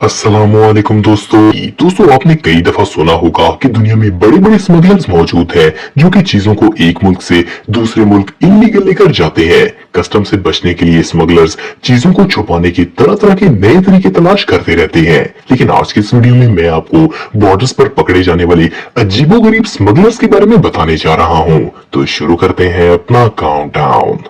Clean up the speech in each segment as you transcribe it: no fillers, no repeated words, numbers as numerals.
अस्सलामुअलैकुम दोस्तों आपने कई दफा सुना होगा कि दुनिया में बड़े बड़े स्मगलर्स मौजूद हैं जो कि चीजों को एक मुल्क से दूसरे मुल्क इल्लीगल लेकर जाते हैं। कस्टम से बचने के लिए स्मगलर्स चीजों को छुपाने की तरह तरह के नए तरीके तलाश करते रहते हैं। लेकिन आज के इस वीडियो में मैं आपको बॉर्डर्स पर पकड़े जाने वाले अजीबोगरीब स्मगलर्स के बारे में बताने जा रहा हूँ। तो शुरू करते हैं अपना काउंटडाउन।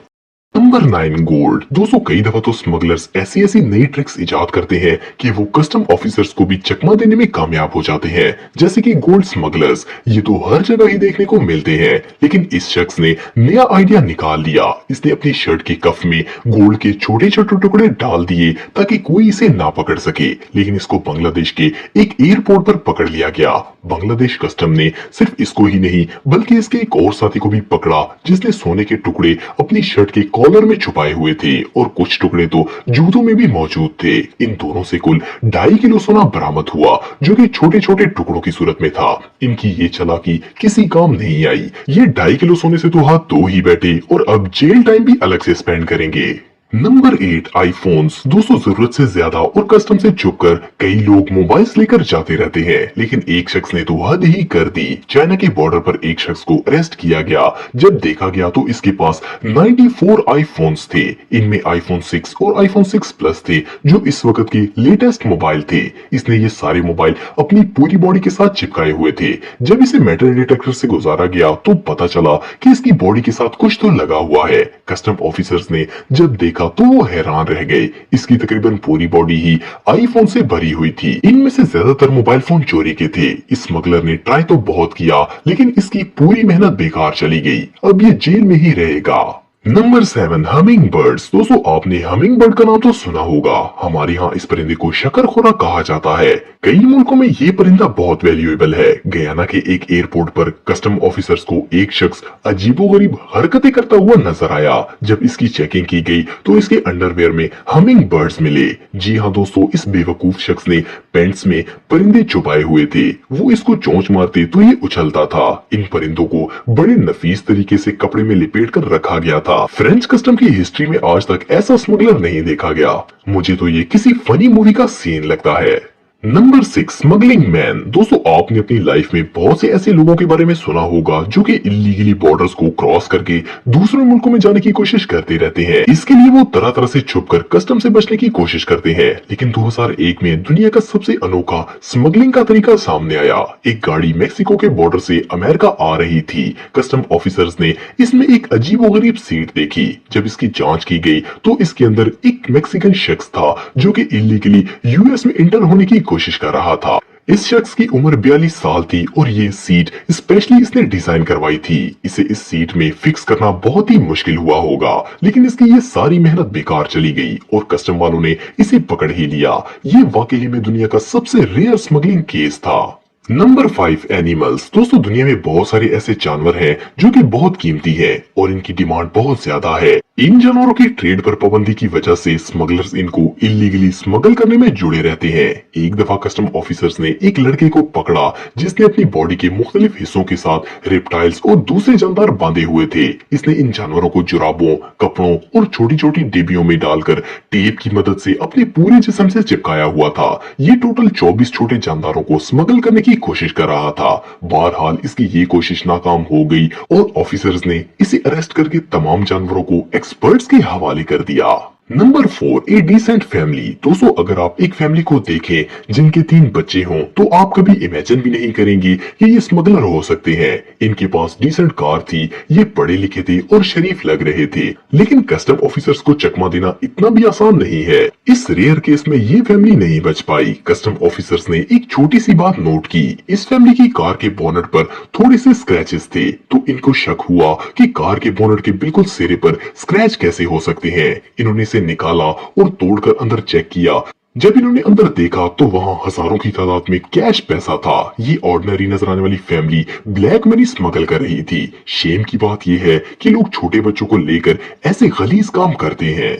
Number 9 gold. दोस्तों कई दफा तो स्मगलर्स ऐसी ऐसी नई ट्रिक्स इजाद करते हैं कि वो कस्टम ऑफिसर्स को भी चकमा देने में कामयाब हो जाते हैं, जैसे कि गोल्ड स्मगलर्स। ये तो हर जगह ही देखने को मिलते हैं, लेकिन इस शख्स ने नया आइडिया निकाल लिया। इसने अपनी शर्ट के कफ में गोल्ड के छोटे छोटे टुकड़े डाल दिए ताकि कोई इसे ना पकड़ सके। लेकिन इसको बांग्लादेश के एक एयरपोर्ट पर पकड़ लिया गया। बांग्लादेश कस्टम ने सिर्फ इसको ही नहीं बल्कि इसके एक और साथी को भी पकड़ा जिसने सोने के टुकड़े अपनी शर्ट के कॉलर में छुपाए हुए थे और कुछ टुकड़े तो जूतों में भी मौजूद थे। इन दोनों से कुल 2.5 किलो सोना बरामद हुआ जो कि छोटे छोटे टुकड़ों की सूरत में था। इनकी ये चालाकी किसी काम नहीं आई। ये 2.5 किलो सोने से तो हाथ धो ही बैठे और अब जेल टाइम भी अलग से स्पेंड करेंगे। Number 8 iPhones. दोस्तों जरूरत से ज्यादा और कस्टम से छुपकर कई लोग मोबाइल्स लेकर जाते रहते हैं, लेकिन एक शख्स ने तो हद ही कर दी। चाइना के बॉर्डर पर एक शख्स को अरेस्ट किया गया। जब देखा गया तो इसके पास 94 आईफोन्स थे। इनमें आईफोन 6 और आईफोन 6 प्लस थे जो इस वक्त के लेटेस्ट मोबाइल थे। इसने ये सारे मोबाइल अपनी पूरी बॉडी के साथ चिपकाए हुए थे। जब इसे मेटल डिटेक्टर से गुजारा गया तो पता चला कि इसकी बॉडी के साथ कुछ तो लगा हुआ है। कस्टम ऑफिसर्स ने जब देखा तो वो हैरान रह गए। इसकी तकरीबन पूरी बॉडी ही आईफोन से भरी हुई थी। इनमें से ज्यादातर मोबाइल फोन चोरी के थे। इस स्मगलर ने ट्राई तो बहुत किया लेकिन इसकी पूरी मेहनत बेकार चली गई। अब ये जेल में ही रहेगा। Number 7 humming birds. दोस्तों आपने हमिंग बर्ड का नाम तो सुना होगा। हमारे यहाँ इस परिंदे को शकरखोरा कहा जाता है। कई मुल्कों में ये परिंदा बहुत वैल्यूएबल है। गयाना के एक एयरपोर्ट पर कस्टम ऑफिसर्स को एक शख्स अजीबोगरीब हरकतें करता हुआ नजर आया। जब इसकी चेकिंग की गई तो इसके अंडरवेयर में हमिंग बर्ड्स मिले। जी हाँ दोस्तों, इस बेवकूफ शख्स ने पैंट्स में परिंदे छुपाए हुए थे। वो इसको चोंच मारते तो ये उछलता था। इन परिंदों को बड़े नफीस तरीके से कपड़े में लिपेट कर रखा गया था। फ्रेंच कस्टम की हिस्ट्री में आज तक ऐसा स्मगलर नहीं देखा गया। मुझे तो ये किसी फनी मूवी का सीन लगता है। Number 6 smuggling man. दोस्तों आपने अपनी लाइफ में बहुत से ऐसे लोगों के बारे में सुना होगा जो कि इल्लीगली बॉर्डर्स को क्रॉस करके दूसरे मुल्कों में जाने की कोशिश करते रहते हैं। इसके लिए वो तरह तरह से छुपकर कस्टम से बचने की कोशिश करते हैं। लेकिन 2001 में दुनिया का सबसे अनोखा स्मगलिंग का तरीका सामने आया। एक गाड़ी मेक्सिको के बॉर्डर से अमेरिका आ रही थी। कस्टम ऑफिसर्स ने इसमें एक अजीबोगरीब सीट देखी। जब इसकी जांच की गई तो इसके अंदर एक मैक्सिकन शख्स था जो कि इल्लीगली यूएस में इंटर होने की कोशिश कर रहा था। इस शख्स की उम्र 42 साल थी और ये सीट स्पेशली इसने डिजाइन करवाई थी। इसे इस सीट में फिक्स करना बहुत ही मुश्किल हुआ होगा, लेकिन इसकी ये सारी मेहनत बेकार चली गई और कस्टम वालों ने इसे पकड़ ही लिया। ये वाकई में दुनिया का सबसे रेयर स्मगलिंग केस था। Number 5 animals. दोस्तों दुनिया में बहुत सारे ऐसे जानवर हैं जो कि बहुत कीमती हैं और इनकी डिमांड बहुत ज्यादा है। इन जानवरों की ट्रेड पर पाबंदी की वजह से स्मगलर्स इनको इल्लीगली स्मगल करने में जुड़े रहते हैं। एक दफा कस्टम ऑफिसर्स ने एक लड़के को पकड़ा जिसने अपनी बॉडी के मुख्तलिफ हिस्सों के साथ रेप्टाइल्स और दूसरे जानवर बांधे हुए थे। इसने इन जानवरों को जुराबों, कपड़ों और छोटी छोटी डिब्बियों में डालकर टेप की मदद से अपने पूरे जिस्म से चिपकाया हुआ था। ये टोटल 24 छोटे जानवरों को स्मगल करने की कोशिश कर रहा था। बहरहाल इसकी ये कोशिश नाकाम हो गई और ऑफिसर्स ने इसे अरेस्ट करके तमाम जानवरों को एक्सपर्ट्स के हवाले कर दिया। नंबर 4 ए डिसेंट फैमिली। दोस्तों अगर आप एक फैमिली को देखें जिनके 3 बच्चे हों तो आप कभी इमेजिन भी नहीं करेंगे कि ये स्मगलर हो सकते हैं। इनके पास डिसेंट कार थी, ये पढ़े लिखे थे और शरीफ लग रहे थे, लेकिन कस्टम ऑफिसर्स को चकमा देना इतना भी आसान नहीं है। इस रेयर केस में ये फैमिली नहीं बच पाई। कस्टम ऑफिसर्स ने एक छोटी सी बात नोट की। इस फैमिली की कार के बोनट पर थोड़े से स्क्रैचेस थे, तो इनको शक हुआ कि कार के बोनट के बिल्कुल सिरे पर स्क्रैच कैसे हो सकते हैं। इन्होंने निकाला और तोड़कर अंदर चेक किया। जब इन्होंने अंदर देखा तो वहां हजारों की तादाद में कैश पैसा था। ये ऑर्डिनरी नजर आने वाली फैमिली ब्लैक मनी स्मगल कर रही थी। शेम की बात यह है कि लोग छोटे बच्चों को लेकर ऐसे गलीज काम करते हैं।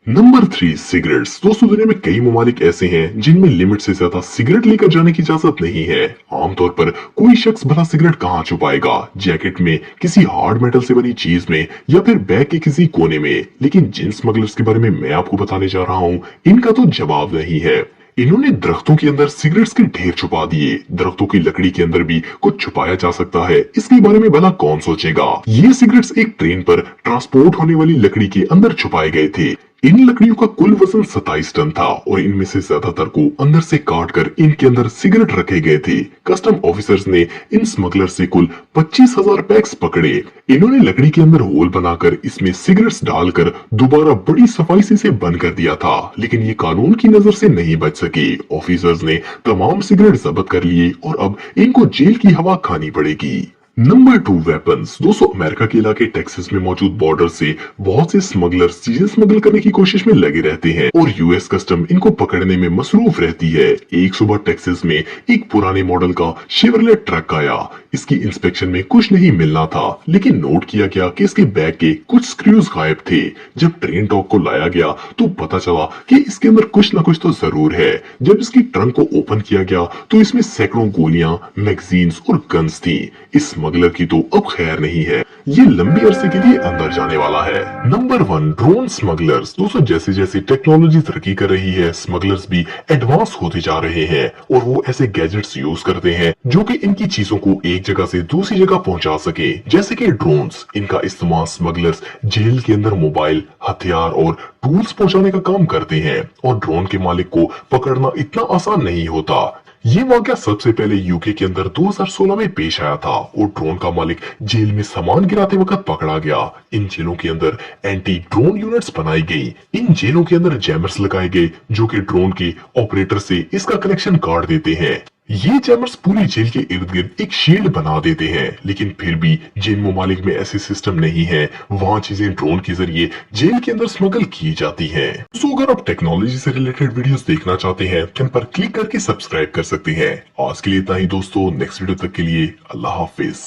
Number 3 cigarettes. दोस्तों दुनिया में कई ममालिक ऐसे हैं जिनमें लिमिट से ज्यादा सिगरेट लेकर जाने की इजाजत नहीं है। आमतौर पर कोई शख्स भला सिगरेट कहाँ छुपाएगा? जैकेट में, किसी हार्ड मेटल से बनी चीज में, या फिर बैग के किसी कोने में। लेकिन जिन स्मगलर्स के बारे में मैं आपको बताने जा रहा हूँ इनका तो जवाब नहीं है। इन्होंने दरख्तों के अंदर सिगरेट्स के ढेर छुपा दिए। दरख्तों की लकड़ी के अंदर भी कुछ छुपाया जा सकता है, इसके बारे में भला कौन सोचेगा। ये सिगरेट्स एक ट्रेन पर ट्रांसपोर्ट होने वाली लकड़ी के अंदर छुपाए गए थे। इन लकड़ियों का कुल वजन 27 टन था और इनमें से ज्यादातर को अंदर से काट कर इनके अंदर सिगरेट रखे गए थे। कस्टम ऑफिसर्स ने इन स्मगलर से कुल 25,000 पैक्स पकड़े। इन्होंने लकड़ी के अंदर होल बनाकर इसमें सिगरेट्स डालकर दोबारा बड़ी सफाई से इसे बंद कर दिया था, लेकिन ये कानून की नजर से नहीं बच सके। ऑफिसर्स ने तमाम सिगरेट जब्त कर लिए और अब इनको जेल की हवा खानी पड़ेगी। Number 2 weapons. दोस्तों, अमेरिका के इलाके टेक्सास में मौजूद बॉर्डर से बहुत से स्मगलर्स चीजें स्मगल करने की कोशिश में लगे रहते हैं और यूएस कस्टम इनको पकड़ने में मसरूफ रहती है। एक सुबह टेक्सास में एक पुराने मॉडल का शेवरलेट ट्रक आया। इसकी इंस्पेक्शन में कुछ नहीं मिलना था, लेकिन नोट किया गया कि इसके बैग के कुछ स्क्रूज गायब थे। जब ट्रेन डॉग को लाया गया तो पता चला कि इसके अंदर कुछ ना कुछ तो जरूर है। जब इसकी ट्रंक को ओपन किया गया तो इसमें सैकड़ों गोलियां, मैगजीन्स और गन्स थी। इस स्मगलर की तो अब खैर नहीं है, ये लंबी अरसे के लिए अंदर जाने वाला है। Number 1 drone smugglers. दोस्तों, जैसे जैसे टेक्नोलॉजी तरक्की कर रही है, स्मगलर्स भी एडवांस होते जा रहे हैं और वो ऐसे गैजेट्स यूज करते हैं जो कि इनकी चीजों को एक जगह से दूसरी जगह पहुंचा सके, जैसे कि ड्रोन्स। इनका इस्तेमाल स्मगलर्स जेल के अंदर मोबाइल, हथियार और टूल्स पहुंचाने का काम करते हैं और ड्रोन के मालिक को पकड़ना इतना आसान नहीं होता। ये वाकया सबसे पहले यूके के अंदर 2016 में पेश आया था और ड्रोन का मालिक जेल में सामान गिराते वक्त पकड़ा गया। इन जेलों के अंदर एंटी ड्रोन यूनिट्स बनाई गई। इन जेलों के अंदर जैमर्स लगाए गए जो कि ड्रोन के ऑपरेटर से इसका कनेक्शन काट देते हैं। ये जैमर्स पूरी जेल के इर्द गिर्द एक शील्ड बना देते हैं, लेकिन फिर भी जिन ममालिक में ऐसे सिस्टम नहीं है, वहाँ चीजें ड्रोन के जरिए जेल के अंदर स्मगल की जाती हैं। तो अगर आप टेक्नोलॉजी से रिलेटेड वीडियोस देखना चाहते हैं तो इन पर क्लिक करके सब्सक्राइब कर सकते हैं। आज के लिए इतना ही दोस्तों, नेक्स्ट वीडियो तक के लिए अल्लाह हाफिज।